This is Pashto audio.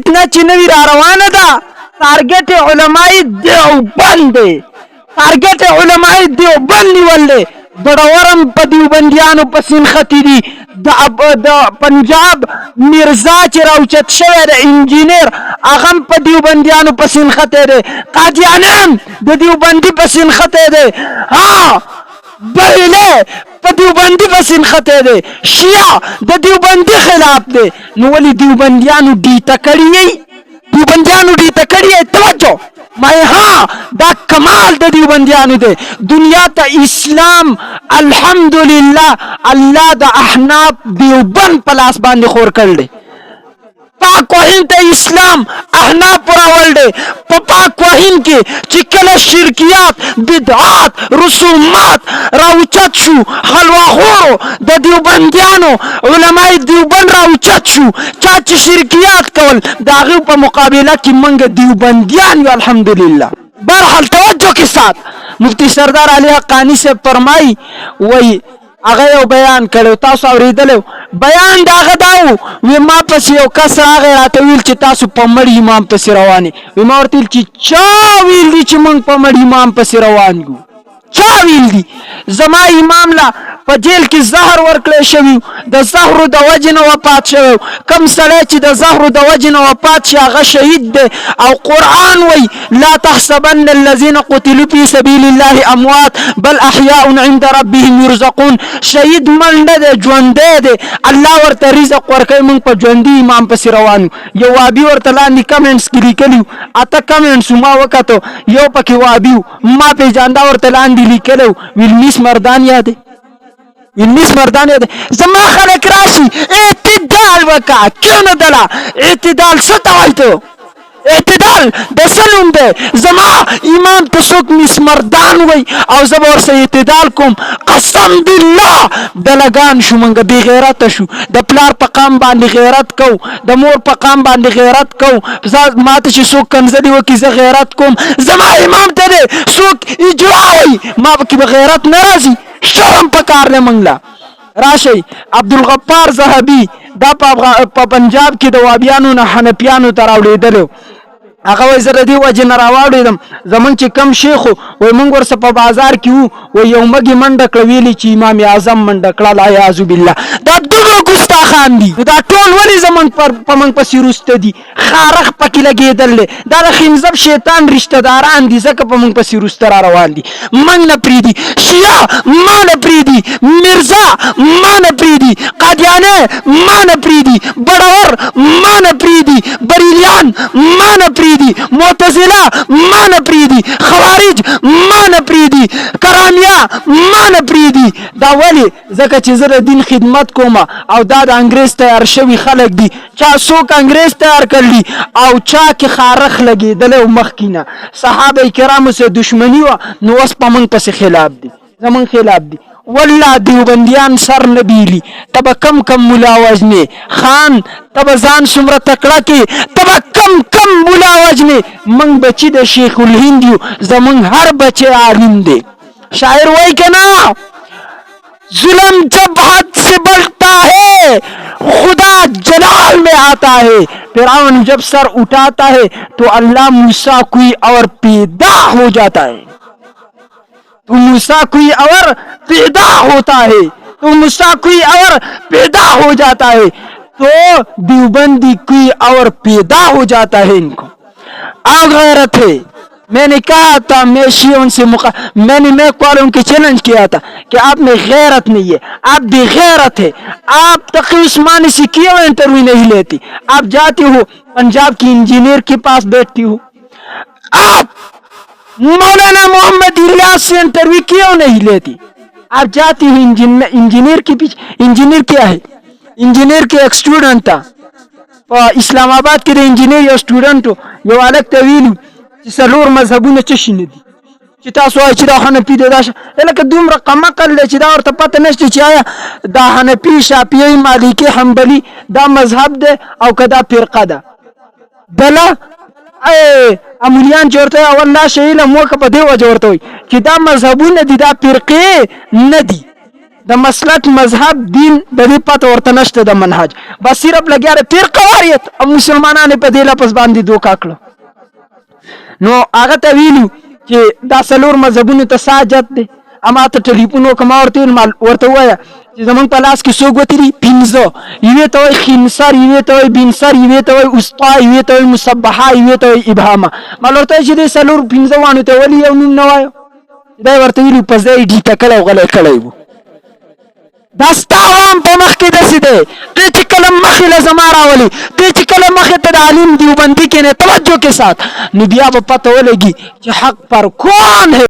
فتنه چې نوی را روانه ده ټارګټ علماء دیوبند دی ټارګټ علماء دیوبند نیول دی بڑورم په دیوبندیانو پسې نښتي دي د پنجاب میرزا چې راوچت شوی د انجینر هغه هم په دیوبندیانو پسې نښتی دی قادیانی هم د دیوبندي پسې نښتی دی ها بهیلی په دیوبندي پسې نښتی دی شیعه د دیوبندي خلاف دی نو ولې دیوبندیانو ډیته کړي دیوبندیانو ډیته کړي توجه مای ها دا کمال د دیوبندیانو دی دنیا ته اسلام الحمدلله الله د احناف دیوبند په لاس باندې خور کړل دی پاک وحین ته اسلام احناف راول دی په پاک وحین کې چې کله شرکیات بدعات رسومات راوچت شو خلواخورو د دیوبندیانو علماء دیوبند راوچت شو چا چې شرکیات کول د هغې په مقابله کې موږ دیوبندیان یو الحمدلله برحال توجه کې سات مفتی سردار علی حقانی صاحب فرمایي وایي هغه یو بیان کړو تاسو اوریدلو بیان دا هغه دا وی ما پس یو کس راغی راته ویل چې تاسو په مړ امام پسې روان وي ما ورته ویل چې چا ویل دي چې موږ په مړ امام پسې روان یو چا ویل دي زما امام لا په جیل کې زهر ورکړی شوي د زهرو د وجې نه وفات شوی کم سړی چې د زهرو د وجې نه وفات شي هغه شهید دی او قرآن وی لا تحسبن الذين قتلوا في سبيل الله اموات بل احياء عند ربهم يرزقون شهید منډه دی ژوندی دی الله ورته رزق ورکوي موږ په ژوندي امام پسې روان یو وابي ورته لاندې کمنټس کې لیکلي اته کمنټس ما وکتو یو پکې وابي ما پېژانده ورته لاندې لیکلی ویل میس مردان یادې ویلمیس مردان یاد زما خلک راشي اعتدال وکا کیوں نه دلا اعتدال څه ته وایي ته اعتدال د سلوم دی زما امام ته څوک میس مردان وای او زه به ورسره اعتدال کوم قسم بالله دلګان شو موږ بې غیرته شو د پلار په قام باندې غیرت کو د مور په قام باندې غیرت کو ماته چې څوک کنځلې وکړي زه غیرت کوم زما امام ته دی څوک اجرا وای ما پکې به غیرت نه راځي شرم پکار له منګلا راشي عبدالغفار زهبي دا په پنجاب کې د وابیانو نه حنفیانو ته راوړېدلو هغه وایي زه د دې وجې نه راواړېدم زمونږ چې کم شیخ وایي موږ ورسه په بازار کې وو وایي یو مږې منډه کړه ویلې چې امام اعظم منډه کړه العیاذ بالله دا دومره ګستاخان دي دا ټول ولې زمونږ په موږ پسې وروسته دي خارخ پکې لګېدل دی دا د خنزب شیطان رشته داران دي ځکه په موږ پسې وروسته را روان دي موږ نه پرېږدي شیعه ما نه پرېږدي میرزا ما نه پرېږدي قادیانی ما نه پرېږدي بډور ما نه پرېږدي بریلیان ما نه پرېږدي معتزله ما نه پرېږدي خوارج ما نه پرېږدي کرامیا ما نه پرېږدي دا ولې ځکه چې زه د دین خدمت کوم او دا د انګریز تیار شوي خلک دي چا څوک انګریز تیار کړي او چا کې خارخ لګېدلی و مخکې نه صحابه کرامو سره دشمني وه نو اوس په موږ پسې خلاف دي زموږ خلاف دي والله دیوبندیان سر نه بیلي ته به کم ملا وژنې خان ته به ځان څومره تکړه کې ته به کم ملا وژنې موږ بچي د شیخ الهند یو زموږ هر بچی عالم دی شاعر وایي که نه ظلم جب حد سے بڑھتا ہے خدا جلال میں آتا ہے فرعون جب سر اٹھاتا ہے تو اللہ موسیٰ کوئی اور پیدا ہو جاتا ہے تو موسیٰ کوئی اور پیدا ہوتا ہے تو موسیٰ کوئی اور پیدا ہو جاتا ہے تو دیوبندی کوئی اور پیدا ہو جاتا ہے ان کو غیرت ہے میں نے کہا تھا میں شیعوں سے میں نے میک والوں کے چیلنج کیا تھا کہ آپ میں غیرت نہیں ہے آپ بے غیرت ہے آپ تقی عثمانی سے کیے ہوئے انٹرویو نہیں لیتی آپ جاتی ہو پنجاب کی انجینئر کے پاس بیٹھتی ہو آپ مولانا محمد الیاس سے انٹرویو کیوں نہیں لیتی آپ جاتی ہو انجینئر کے پیچھے انجینئر کیا ہے انجینئر کے ایک سٹوڈنٹ تھا اسلام آباد کې د انجینیر یو سټوډنټ یو هلک ته ویلو چې څلور مذهبونه څه شي نه دي چې تاسو وایئ چې دا حنفي دی دا لکه دومره قمقل دی چې دا ورته پته نشته چې آیا دا حنفي شافعي مالکي حنبلي دا مذهب دی او که دا فرقه ده بله امولیان چې ورته وایي والله شهیله موږ په دې وجه ورته وایي چې دا مذهبونه دي دا فرقې نه دي د مسلک مذهب دین د دې پته ورته نشته د منهج بس صرف لګیا دی فرقه واریت او مسلمانانو په دې لپس باندې دوکا کړو نو هغه ته ویلو چې دا څلور مذهبونو ته ساجت دی اما ته ټلیفون وکما ورته وایا چې زمونږ په لاس کې څو ګوتې دي 15 یوې ته وایي خنصر یوې ته وایي بنصر یوې ته وایي اسطا یوې ته وایي مسبحه یوې ته وایي ابهامه ما ورته چې دې څلور 15 وانو ته ولې یو نوم نه وایو دا ورته ویلو په ځای ډي ټکلی او غلی کړی وو دا ستا عوام په مخ کې داسې دی ته چې کله مخې له زما راولي ته چې کله مخې ته د عالم دیوبندي کې نه توجه کې سات نو بیا به پته ولګي چې حق پر کون ہے